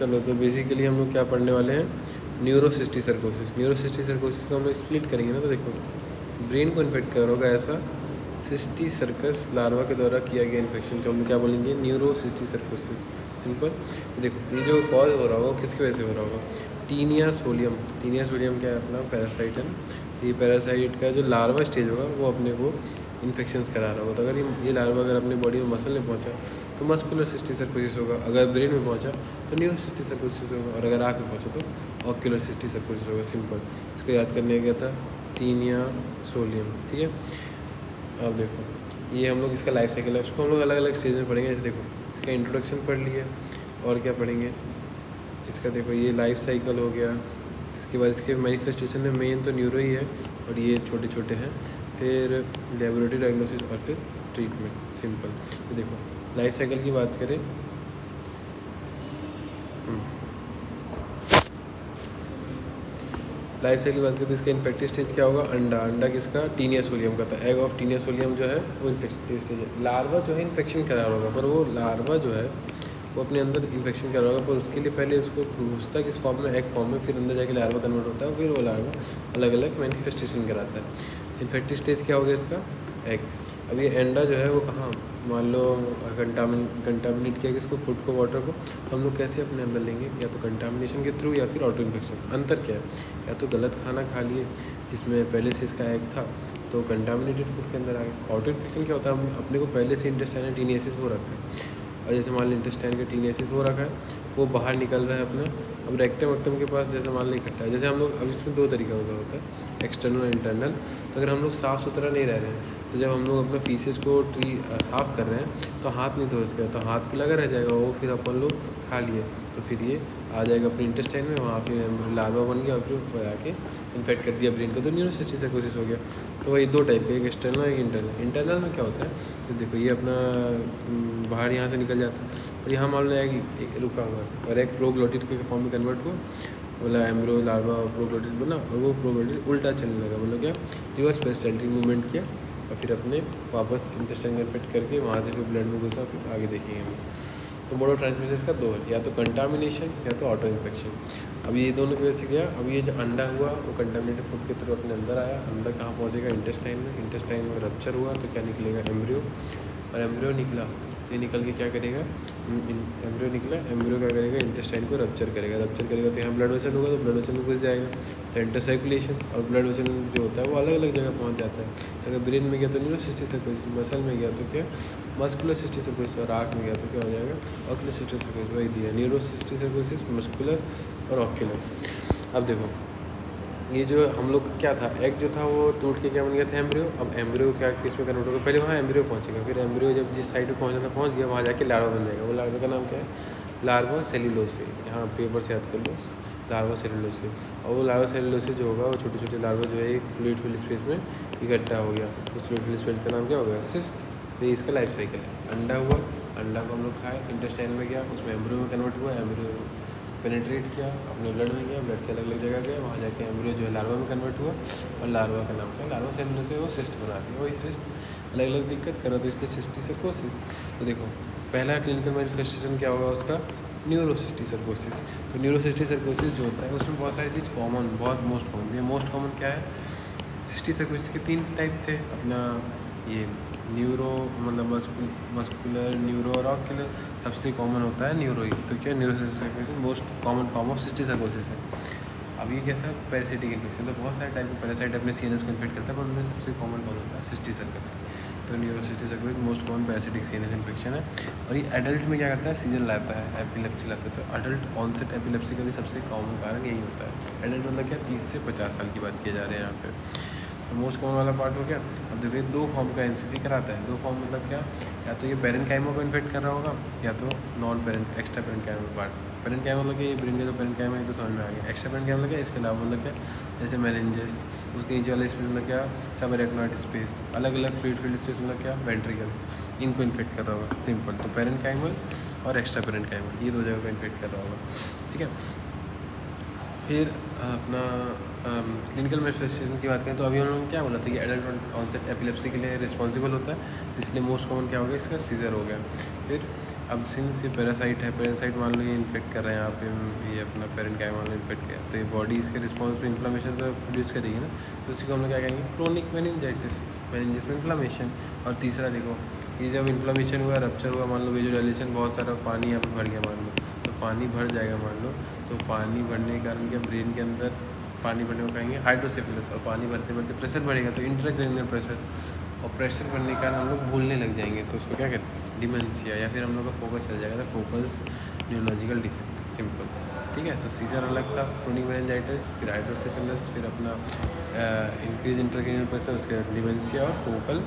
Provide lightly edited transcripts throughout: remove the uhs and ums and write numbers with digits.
चलो तो बेसिकली हम लोग क्या पढ़ने वाले हैं, न्यूरोसिस्टिक सर्कोसिस। न्यूरोसिस्टिक सर्कोसिस को हम लोग स्प्लिट करेंगे ना, तो देखो ब्रेन को इन्फेक्ट कर होगा ऐसा सिस्टी सर्कस लार्वा के द्वारा किया गया इन्फेक्शन को हम लोग क्या बोलेंगे, न्यूरोसिस्टिक सर्कोसिस। सिंपल। तो देखो ये जो कॉज हो रहा होगा किसकी वजह से हो रहा होगा, टीनिया सोलियम। टीनिया सोलियम क्या है अपना पैरासाइट है ना। ये पैरासाइट का जो लार्वा स्टेज होगा वो अपने को इन्फेक्शंस करा रहा होगा। तो अगर ये लार्वा अगर अपने बॉडी में मसल में पहुंचा तो मस्कुलर सिस्टिक सर्कोसिस होगा, अगर ब्रेन में पहुंचा तो न्यूरोसिस्टिक सर्कोसिस होगा, और अगर आँख में पहुंचा तो ऑक्यूलर सिस्टिक सर्कोसिस होगा। सिंपल। इसको याद करने का था टीनिया सोलियम। ठीक है, अब देखो ये हम लोग इसका लाइफ साइकिल है, उसको हम लोग अलग अलग स्टेज में पढ़ेंगे। जैसे देखो इसका इंट्रोडक्शन पढ़ लिए, और क्या पढ़ेंगे इसका, देखो ये लाइफ साइकिल हो गया। इसके बाद इसके मैनिफेस्टेशन में मेन तो न्यूरो ही है, और ये छोटे छोटे हैं, फिर लेबोरेटरी डायग्नोसिस और फिर ट्रीटमेंट। सिंपल। तो देखो लाइफ साइकिल की बात करें, लाइफ साइकिल की बात करें तो इसका इन्फेक्टिव स्टेज क्या होगा, अंडा किसका, टीनिया सोलियम का था। एग ऑफ टीनिया सोलियम जो है वो इन्फेक्टिव स्टेज है। लार्वा जो है इन्फेक्शन करा होगा, पर वो लार्वा जो है वो अपने अंदर इन्फेक्शन करा होगा, पर उसके लिए पहले उसको घुसता किस फॉर्म में, एग फॉर्म में, फिर अंदर जाके लार्वा कन्वर्ट होता है, फिर वो लार्वा अलग अलग मैनिफेस्टेशन कराता है। इन्फेक्टिव स्टेज क्या हो गया इसका, एग। अब ये अंडा जो है वो कहाँ, मान लो कंटामिनेट किया किसको, फूड को, वाटर को, तो हम लोग कैसे अपने अंदर लेंगे, या तो कंटामिनेशन के थ्रू या फिर ऑटो इन्फेक्शन। अंतर क्या है, या तो गलत खाना खा लिए जिसमें पहले से इसका एग था तो कंटामिनेटेड फूड के अंदर आ गया। ऑटो इन्फेक्शन क्या होता है, अपने को पहले से इंटेस्टाइनल टीनियासिस हो रखा है, और जैसे मान लो इंटेस्टाइन का टीनियासिस हो रखा है, वो बाहर निकल रहा है अपना। अब रेक्टम वेक्टम के पास जैसे मान लो इकट्ठा है, जैसे हम लोग, अब इसमें दो तरीका होता है, एक्सटर्नल और इंटरनल। तो अगर हम लोग साफ़ सुथरा नहीं रह रहे हैं, तो जब हम लोग अपना फीसेस को साफ़ कर रहे हैं तो हाथ नहीं धो सके, तो हाथ पे लगा रह जाएगा वो, फिर अपन लोग खा लिए तो फिर ये आ जाएगा अपने इंटेस्टाइन में, वहाँ फिर लार्वा बन गया और फिर आके इन्फेक्ट कर दिया ब्रेन को, तो न्यूरोसिस्टिक सर्कोसिस हो गया। तो वही दो टाइप के, एक एक्सटर्नल और एक इंटरनल। इंटरनल में क्या होता है, तो देखो ये अपना बाहर यहाँ से निकल जाता है, और यहाँ मान लो एक रुका हुआ है, और एक प्रोग्लोटिड के फॉर्म में कन्वर्ट हुआ, बोला एम्ब्रो लार्वा प्रोग्लोटिड बना, और वो प्रोग्लोटिड उल्टा चलने लगा, मतलब क्या, रिवर्स पेरिस्टाल्टिक मूवमेंट किया, और फिर अपने वापस इंटेस्टाइन को इन्फेक्ट करके वहाँ से फिर ब्लड में घुसा, फिर आगे देखेंगे हम। तो मोड ऑफ ट्रांसमिशन इसका दो है, या तो कंटामिनेशन या तो ऑटो इन्फेक्शन। अब ये दोनों की वजह से गया, अब ये जो अंडा हुआ वो कंटामिनेटेड फूड के थ्रू अपने अंदर आया, अंदर कहाँ पहुँचेगा, इंटेस्टाइन में। इंटेस्टाइन में रप्चर हुआ तो क्या निकलेगा, एम्ब्रियो, और एम्ब्रियो निकला तो ये निकल के क्या करेगा, एम्ब्रियो निकला, एम्ब्रियो क्या करेगा, इंटेस्टाइन को रप्चर करेगा, रप्चर करेगा तो यहाँ ब्लड वेसल होगा, तो ब्लड वेसल में घुस जाएगा, तो इंटरसर्कुलेशन, और ब्लड वेसल जो होता है वो अलग अलग जगह पहुँच जाता है। तो अगर ब्रेन में गया तो न्यूरोसिस्टिक सर्कोसिस, मसल में गया तो क्या, मस्कुलर सिस्टिक सर्कोसिस, और आँख में गया तो क्या हो जाएगा, ऑक्यूलर सिस्टिक सर्कोसिस। वही दिया न्यूरोसिस्टिक सर्कोसिस, मस्कुलर और ऑक्यूलर। अब देखो ये जो हम लोग क्या था, एग जो था वो टूट के क्या बन गया था, एम्ब्रियो। अब एम्ब्रियो क्या किस में कन्वर्ट होगा, पहले वहाँ एम्ब्रियो पहुँचेगा, फिर एम्ब्रियो जब जिस साइड पे पहुँचना था पहुँच गया, वहाँ जाके लार्वा बन जाएगा। वो लार्वा का नाम क्या है, लार्वा सेल्यूलोसे। यहाँ पेपर से याद कर लो, लार्वा सेल्यूलोसे। और वो लार्वा सेल्यूलोसे जो होगा वो छोटे छोटे लार्वा जो है एक फ्लूइड फिल्ड स्पेस में इकट्ठा हो गया, उस फ्लूइड फिल्ड स्पेस का नाम क्या होगा, सिस्ट। तो ये इसका लाइफ साइकिल है। अंडा हुआ, अंडा को हम लोग खाए, इंटेस्टाइन में गया, उसमें एम्ब्रियो में कन्वर्ट हुआ, एम्ब्रियो पेनिट्रेट किया, अपने ब्लड में गया, ब्लड से अलग अलग जगह गया, वहाँ जाके एम्ब्रियो जो है लार्वा में कन्वर्ट हुआ, और लार्वा का नाम क्या है, लार्वा सेल्यूलोसिस से वो सिस्ट बनाती है। वही सिस्ट अलग अलग दिक्कत कर रहा था, इसलिए सिस्टिक सर्कोसिस। तो देखो पहला क्लिनिकल मैनिफेस्टेशन क्या होगा उसका, न्यूरोसिस्टिक सर्कोसिस। तो न्यूरोसिस्टिक सर्कोसिस जो होता है उसमें बहुत सारी चीज़ कॉमन, बहुत मोस्ट कॉमन। ये मोस्ट कॉमन क्या है, सिस्टिक सर्कोसिस के तीन टाइप थे अपना, ये न्यूरो मतलब मस्कुलर, न्यूरो और ऑक्यूलर। सबसे कॉमन होता है न्यूरो ही, तो क्या neurocysticercosis most common form of cysticercosis है। अब ये कैसा है, पैरासिटिक इन्फेक्शन। तो बहुत सारे टाइप के पैरासाइट अपने सीएनएस को इन्फेक्ट करता है, पर उनमें सबसे कॉमन कौन होता है, सिस्टिक सर्कोसिस। तो neurocysticercosis most common parasitic CNS infection है, और ये एडल्ट में क्या करता है, सीजन लाता है, एपिलेप्सी लाता है। तो अडल्ट ऑनसेट एपिलेप्सी का भी सबसे कॉमन कारण यही होता है। एडल्ट मतलब क्या, 30 से 50 साल की बात किए जा रहे हैं यहाँ पे। तो मोस्ट कॉमन वाला पार्ट हो गया। अब देखिए दो फॉर्म का एनसीसी कराता है। दो फॉर्म मतलब क्या, या तो ये पेरेन्काइमा को इन्फेक्ट कर रहा होगा, या तो non parent extra parenchyma part. Parenchyma मतलब ये ब्रेन का जो पेरेन्काइमा है तो समझ में आ गया। एक्स्ट्रा पेरेन्काइमा मतलब क्या, इसके अलावा मतलब क्या, जैसे मेनिंजेस, उसके नीचे वाला स्पेस मतलब क्या, सब अरेक्नॉइड स्पेस, अलग अलग फ्लूइड फील्ड स्पेस मतलब क्या, वेंट्रिकल्स, इनको इन्फेक्ट कर रहा होगा। सिंपल। तो पेरेन्काइमल और एक्स्ट्रा पेरेन्काइमल ये दो जगह को इन्फेक्ट कर रहा होगा, ठीक है। फिर अपना क्लिनिकल मैनिफेस्टेशन की बात करें तो अभी हम लोगों ने क्या बोला था कि एडल्ट ऑनसेट एपिलेप्सी के लिए रिस्पॉन्सिबल होता है, तो इसलिए मोस्ट कॉमन क्या हो गया, इसका सीजर हो गया। फिर अब सिंस ये पैरासाइट है, पैरासाइट मान लो ये इन्फेक्ट कर रहे हैं यहाँ पे, ये अपना पेरेंट क्या मान लो इन्फेक्ट किया, तो ये बॉडी इसके रिस्पॉन्स में इन्फ्लामेशन तो प्रोड्यूस करेगी ना, तो उसी को हम लोग क्या कहेंगे, क्रोनिक मेनिंजाइटिस, मेनिंजिस में इन्फ्लामेशन। और तीसरा देखो, ये जब इन्फ्लामेशन हुआ, रप्चर हुआ, मान लो वेजुलाइजेशन, बहुत सारा पानी यहाँ पर भर गया मान लो, तो पानी भर जाएगा मान लो, तो पानी भरने के कारण क्या ब्रेन के अंदर पानी भरने को कहेंगे हाइड्रोसेफेलस, और पानी भरते भरते प्रेशर बढ़ेगा तो इंट्राक्रैनियल प्रेशर, और प्रेशर बढ़ने के कारण हम लोग भूलने लग जाएंगे, तो उसको क्या कहते हैं, डिमेंशिया, या फिर हम लोग का फोकस चल जाएगा, तो फोकस न्यूरोलॉजिकल डिफेक्ट, सिंपल। ठीक है, तो सीजर अलग था, क्रोनिक मेनिंजाइटिस, फिर हाइड्रोसेफेलस, फिर अपना इंक्रीज इंट्राक्रैनियल प्रेशर, उसके बाद डिमेंशिया और फोकल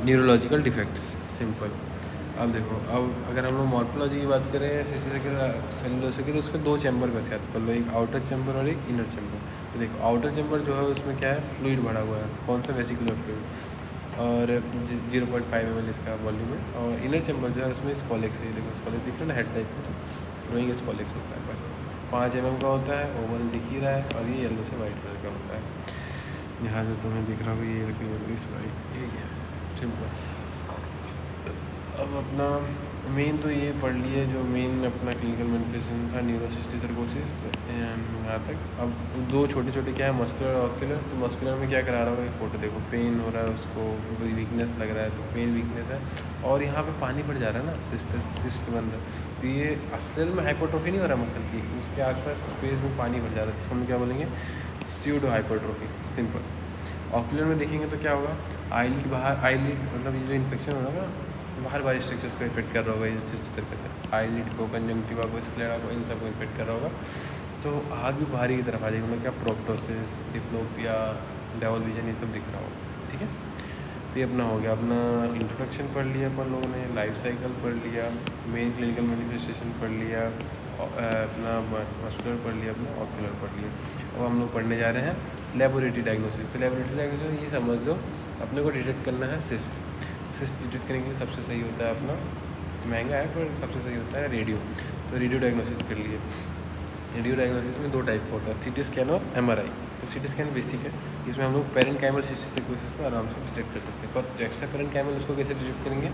न्यूरोलॉजिकल डिफेक्ट्स, सिंपल। अब देखो, अब अगर हम लोग मॉर्फोलॉजी की बात करें सेलुलोसिस की, तो उसके दो चैम्बर बस याद कर लो, एक आउटर चैम्बर और एक इनर चैम्बर। तो देखो, आउटर चैम्बर जो है उसमें क्या है, फ्लूइड भरा हुआ है, कौन सा, वेसिकुलर फ्लूइड, और 0.5 ml इसका वॉल्यूम है। और इनर चैम्बर जो है उसमें स्कॉलेक्स है, देखो स्कॉलेक्स दिख रहा है ना, हेड टाइप में, तो ग्रोइंग स्कॉलेक्स होता है, बस 5 mm का होता है, ओवल दिख ही रहा है, और ये येलो से वाइट कलर का होता है। यहाँ जो तुम्हें दिख रहा होगा ये येलो इस वाइट, यही है, सिंपल। अब अपना मेन तो ये पढ़ लिए जो मेन अपना क्लिनिकल मैनिफेस्टेशन था, न्यूरोसिस्टिक सर्कोसिस यहाँ तक। अब दो छोटे छोटे क्या है, मस्कुलर और ऑक्यूलर। तो मस्कुलर में क्या करा रहा होगा, ये फोटो देखो, पेन हो रहा है उसको, वीकनेस लग रहा है, तो पेन वीकनेस है, और यहाँ पे पानी पड़ जा रहा है ना, सिस्ट बन रहा है, तो ये असल में हाइपरट्रोफी नहीं हो रहा मसल की, उसके आसपास स्पेस में पानी भर जा रहा है, जिसको हम क्या बोलेंगे, स्यूडो हाइपरट्रोफी, सिंपल। ऑक्यूलर में देखेंगे तो क्या होगा, आईलिड बाहर, आईलिड मतलब ये जो इन्फेक्शन हो रहा है बाहर बाहरी स्ट्रक्चर्स को इफेक्ट कर रहा होगा, ये सिस्ट सर्कस है, आईलिड को, कंजंक्टिवा को, स्क्लेरा को, इन सबको इफेक्ट कर रहा होगा, तो आग भी बाहरी की तरफ आ जाएगी, मतलब क्या, प्रोप्टोसिस, डिप्लोपिया, डबल विजन, ये सब दिख रहा होगा। ठीक है, तो ये अपना हो गया, अपना इंट्रोडक्शन पढ़ लिया अपन लोगों ने, लाइफ साइकिल पढ़ लिया, मेन क्लिनिकल मैनिफेस्टेशन पढ़ लिया, अपना मस्कुलर पढ़ लिया, अपना ऑक्यूलर पढ़ लिया। अब हम लोग पढ़ने जा रहे हैं लेबोरेटरी डायग्नोसिस। तो लेबोरेटरी डायग्नोसिस ये समझ लो, अपने को डिटेक्ट करना है सिस्ट। सिस्ट डिटेक्ट करने के लिए सबसे सही होता है अपना, महंगा है पर सबसे सही होता है रेडियो। तो रेडियो डायग्नोसिस कर लिए। रेडियो डायग्नोसिस में दो टाइप का होता है, सीटी स्कैन और एमआरआई। तो सीटी स्कैन बेसिक है, इसमें हम लोग पेरेन्काइमल सिस्टिक को आराम से डिटेक्ट कर सकते हैं, पर जो एक्स्ट्रा पेरेन्काइमल उसको कैसे डिटेक्ट करेंगे,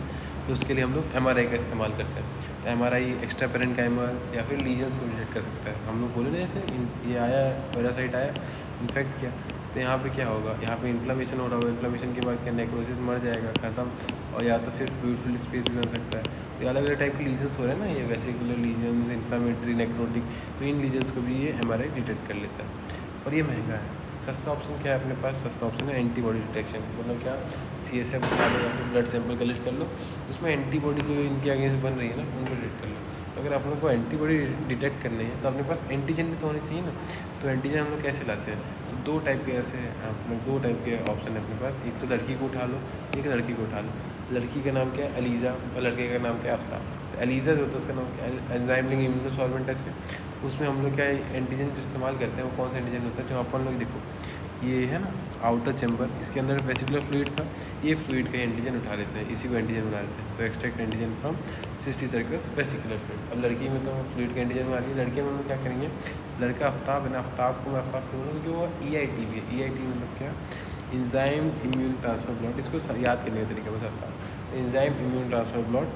तो उसके लिए हम लोग एमआरआई का इस्तेमाल करते हैं। तो एमआरआई एक्स्ट्रा पेरेन्काइमल या फिर लीजन्स को डिटेक्ट कर सकता है। हम लोग बोले ना, जैसे ये आया, पैरासाइट आया, इन्फेक्ट किया, तो यहाँ पे क्या होगा, यहाँ पे इन्फ्लामेशन हो रहा होगा, इन्फ्लामेशन के बाद क्या, नेक्रोसिस, मर जाएगा, खत्म, और या तो फिर फ्लूइड फिल्ड स्पेस भी बन सकता है। तो ये अलग अलग टाइप के लीजन्स हो रहे हैं ना, ये वेसिकुलर लीजन्स, इन्फ्लामेटरी, नेक्रोटिक, तो इन लीजन्स को भी ये एमआरआई डिटेक्ट कर लेता है, पर ये महंगा है। सस्ता ऑप्शन क्या है अपने पास, सस्ता ऑप्शन है एंटीबॉडी डिटेक्शन, मतलब क्या, CSF उठा लो या फिर ब्लड सैंपल कलेक्ट कर लो, उसमें एंटीबॉडी जो इनके अगेंस्ट बन रही है ना, उनको डिटेक्ट कर लो। तो अगर आप लोग को एंटीबॉडी डिटेक्ट करनी है तो अपने पास एंटीजन भी तो होनी चाहिए ना। तो एंटीजन हम लोग कैसे लाते हैं, तो दो टाइप के ऐसे आप लोग, दो टाइप के ऑप्शन है अपने पास, एक तो लड़की को उठा लो, एक लड़की को उठा लो। लड़की का नाम क्या है, एलिजा, और लड़के का नाम क्या है, आफ्ताब। तो एलिजा जो होता है उसका नाम क्या है, एंजाइम लिंक इम्यूनोसॉल्वेंट टेस्ट है। उसमें हम लोग क्या एंटीजन जो इस्तेमाल करते हैं वो कौन सा एंटीजन होता है, जो अपन लोग देखो ये है ना आउटर चैम्बर, इसके अंदर वेसिकुलर फ्लूइड था, ये फ्लूइड का एंटीजन उठा लेते हैं, इसी को एंटीजन बना लेते हैं। तो extract antigen from cystic circus vesicular fluid. अब लड़की में तो फ्लूइड का एंटीजन बना लिया, लड़के में हम लोग क्या करेंगे, लड़का आफ्ताब है ना, आफ्ताब को मैं आफ्ताब क्यों बोलूँ, क्योंकि वो EIT भी है। EIT मतलब क्या, इंजाइम इम्यून ट्रांसफर ब्लॉट, इसको याद करने का तरीका बस आता है, इंजाइम इम्यून ट्रांसफर ब्लॉट।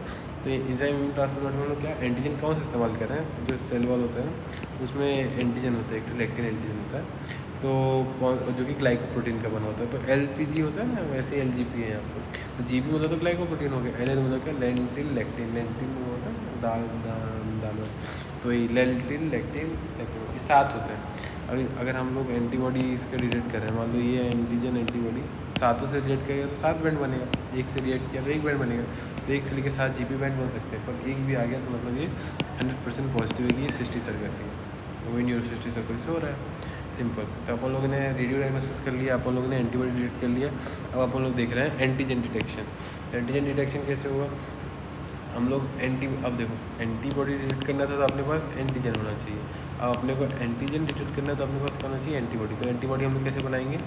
तो ये इंजाइम इम्यून ट्रांसफर ब्लॉट में हम लोग क्या एंटीजन कौन सा इस्तेमाल कर रहे हैं, जो सेल वॉल होता है ना उसमें एंटीजन होता है, एक तो लेक्टिन एंटीजन होता है, तो कौन, जो कि ग्लाइकोप्रोटीन का बना होता है। तो LPG होता है ना, वैसे LGP है यहाँ पर। तो GP मतलब तो ग्लाइकोप्रोटीन हो गया, LN मतलब क्या, लेंटिल लेक्टिन, लेंटिन वो होता है ना दाल, तो ये लेंटिल लेक्टिन लेक्टिन, ये 7 होते हैं। अगर हम लोग एंटीबॉडी इसका डिटेक्ट कर रहे हैं, मान लो ये एंटीजन एंटीबॉडी 7 से रिएक्ट करेगा तो 7 बैंड बनेगा, एक से रिएक्ट किया तो 1 बैंड बनेगा, तो 1 से लेकर 7 GP बैंड बन सकते हैं, पर एक भी आ गया तो मतलब ये 100% पॉजिटिव है कि ये सिस्टिक सर्कस है, वही न्यूरोसिस्टिक सर्कस हो रहा है, सिंपल। तो अपन लोगों ने रेडियो डायग्नोसिस कर लिया, अपन लोगों ने एंटीबॉडी डिटेक्ट कर लिया। अब अपन लोग देख रहे हैं एंटीजन डिटेक्शन। एंटीजन डिटेक्शन कैसे होगा, हम लोग अब देखो, एंटीबॉडी डिटेक्ट करना था तो अपने पास एंटीजन होना चाहिए। अब अपने को एंटीजन डिटेक्ट करना है तो अपने पास क्या होना चाहिए, एंटीबॉडी। तो एंटीबॉडी हम लोग कैसे बनाएंगे,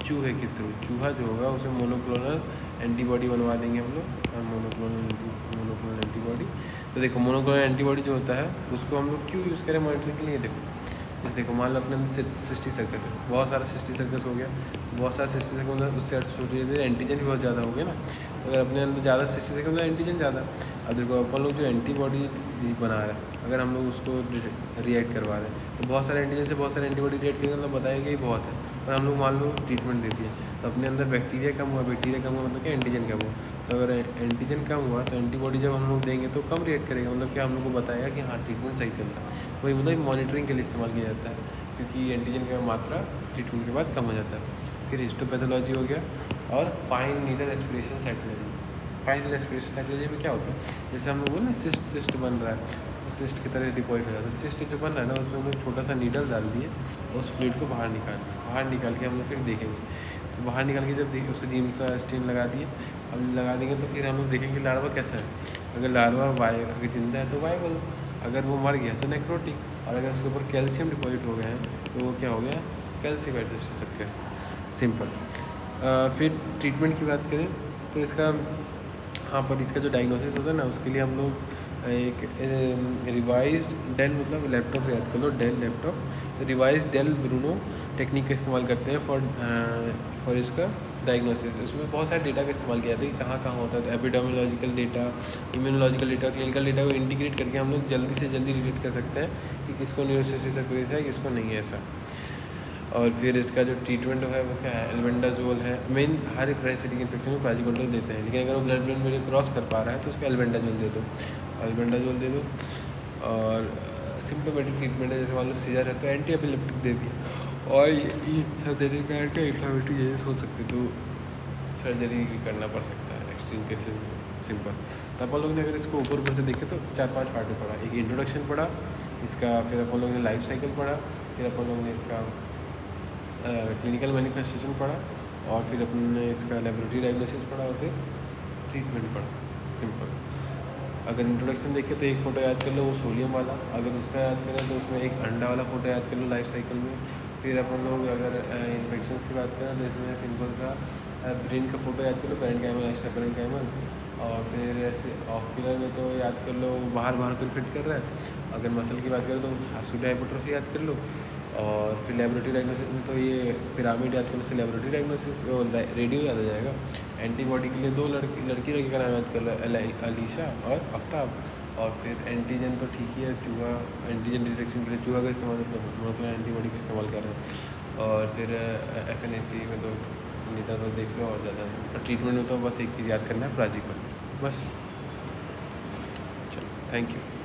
चूहे के थ्रू। चूहा जो होगा उसे मोनोक्लोनल एंटीबॉडी बनवा देंगे हम लोग, मोनोक्लोनल एंटीबॉडी। तो देखो मोनोक्लोनल एंटीबॉडी जो होता है उसको हम लोग क्यों यूज़ करें मॉनिटरिंग के लिए, देखो जैसे देखो मान लो अपने अंदर सिस्टी सर्कस है, बहुत सारा सिस्टी सर्कस हो गया, बहुत सारा सिस्टी सर्कस मतलब उससे एंटीजन भी बहुत ज़्यादा हो गया ना। तो अगर अपने अंदर ज़्यादा सिस्टी सर्कस मतलब एंटीजन ज़्यादा। अब देखो अपन लोग जो एंटीबॉडी बना रहे हैं, अगर हम लोग उसको रिएक्ट करवा रहे हैं तो बहुत सारे एंटीजन से बहुत सारे एंटीबॉडी रिएक्ट करेंगे, मतलब बताएगा ही बहुत है। पर हम लोग मान लो ट्रीटमेंट देती है तो अपने अंदर बैक्टीरिया कम हुआ मतलब क्या एंटीजन कम हुआ। तो अगर एंटीजन कम हुआ तो एंटीबॉडी जब हम लोग देंगे तो कम रिएक्ट करेगा, मतलब क्या हम लोग को बताएगा कि हाँ ट्रीटमेंट सही चल रहा है। तो वही मतलब मॉनिटरिंग के लिए इस्तेमाल किया जाता है, क्योंकि एंटीजन की मात्रा ट्रीटमेंट के बाद कम हो जाता है। फिर हिस्टोपैथोलॉजी हो गया और fine needle aspiration cytology. Fine needle aspiration cytology में क्या होता है, जैसे हम लोग बोले सिस्ट बन रहा है तो सिस्ट की तरह डिपॉजिट हो जाता है। सिस्ट जो बन रहा है ना उसमें हम लोग छोटा सा नीडल डाल दिए और उस फ्लूइड को बाहर निकाल के हम लोग फिर देखेंगे। तो बाहर निकाल के जब उसको जीम सा स्टेन लगा दिए, अब लगा देंगे तो फिर हम लोग देखेंगे लार्वा कैसा है। अगर लार्वा अगर जिंदा है तो वाइबल, अगर वो मर गया तो नेक्रोटिक, और अगर उसके ऊपर कैल्शियम डिपॉजिट हो गया है तो वो क्या हो गया, कैल्सिफाइड सिस्टी सर्कस। सिंपल। फिर ट्रीटमेंट की बात करें तो इसका हाँ पर इसका जो डायग्नोसिस होता है ना उसके लिए हम लोग एक रिवाइज्ड डेल मतलब लैपटॉप से याद कर लो, डेल लैपटॉप, तो रिवाइज्ड डेल ब्रूनो टेक्निक का इस्तेमाल करते हैं फॉर इसका डायग्नोसिस। इसमें बहुत सारे डेटा का इस्तेमाल किया जाता है कि कहाँ कहाँ होता है, तो epidemiological data, immunological data, clinical data को इंटीग्रेट करके हम लोग जल्दी से जल्दी डिटेक्ट कर सकते हैं कि किसको न्यूरोसिस सर्कोसिस है, किसको नहीं है ऐसा। और फिर इसका जो ट्रीटमेंट है वो क्या है, एल्बेंडाजोल है। मेन हर पैरासिटिक इन्फेक्शन में प्राजिकोंट्रोल देते हैं, लेकिन अगर वो ब्लड ब्रेन बैरियर क्रॉस कर पा रहा है तो उसको एल्बेंडाजोल दे दो, और सिम्प्टोमेटिक ट्रीटमेंट है, जैसे मान लो सीजर है तो एंटी एपिलेप्टिक दे दिया, और ये सब देने के कारण क्या इन्फ्लेमेटरी चेंजेस हो सकते तो सर्जरी भी करना पड़ सकता है एक्सट्रीम केसेस में। सिंपल। तो अपन लोग ने अगर इसको ऊपर से देखें तो 4-5 पार्ट में पढ़ा। एक इंट्रोडक्शन पढ़ा इसका, फिर अपन लोग ने लाइफ साइकिल पढ़ा, फिर अपन लोग ने इसका क्लिनिकल मैनिफेस्टेशन पढ़ा, और फिर अपन ने इसका लेबोरेटरी डायग्नोसिस पढ़ा, और फिर ट्रीटमेंट पढ़ा। सिंपल। अगर इंट्रोडक्शन देखें तो एक फ़ोटो याद कर लो वो सोडियम वाला, अगर उसका याद करें तो उसमें एक अंडा वाला फ़ोटो याद कर लो लाइफ साइकिल में। फिर अपन लोग अगर इन्फेक्शंस की बात करें तो इसमें सिंपल सा ब्रेन का फ़ोटो याद कर लो, पेरेन्काइमल एक्स्ट्रा पेरेन्काइमल। और फिर ऐसे ऑक्यूलर में तो याद कर लो बाहर को इन्फेक्ट कर रहा है। अगर मसल की बात करें तो सूडो हाइपोट्रोफी याद कर लो। और फिर लेबोरेटरी डायग्नोसिस में तो ये पिरामिड याद करने से लेबोरेटरी डायग्नोसिस और रेडियो याद आ जाएगा। एंटीबॉडी के लिए 2 लड़की का नाम याद कर लो, अलीशा और आफ्ताब। और फिर एंटीजन तो ठीक ही है, चूहा एंटीजन डिटेक्शन के लिए चूहा का इस्तेमाल, मतलब एंटीबॉडी का इस्तेमाल कर रहे हैं। और फिर FNAC में तो नीता पर देख लो, और ज़्यादा ट्रीटमेंट में तो बस एक चीज़ याद करना है, प्राजिकोल, बस। चलो, थैंक यू।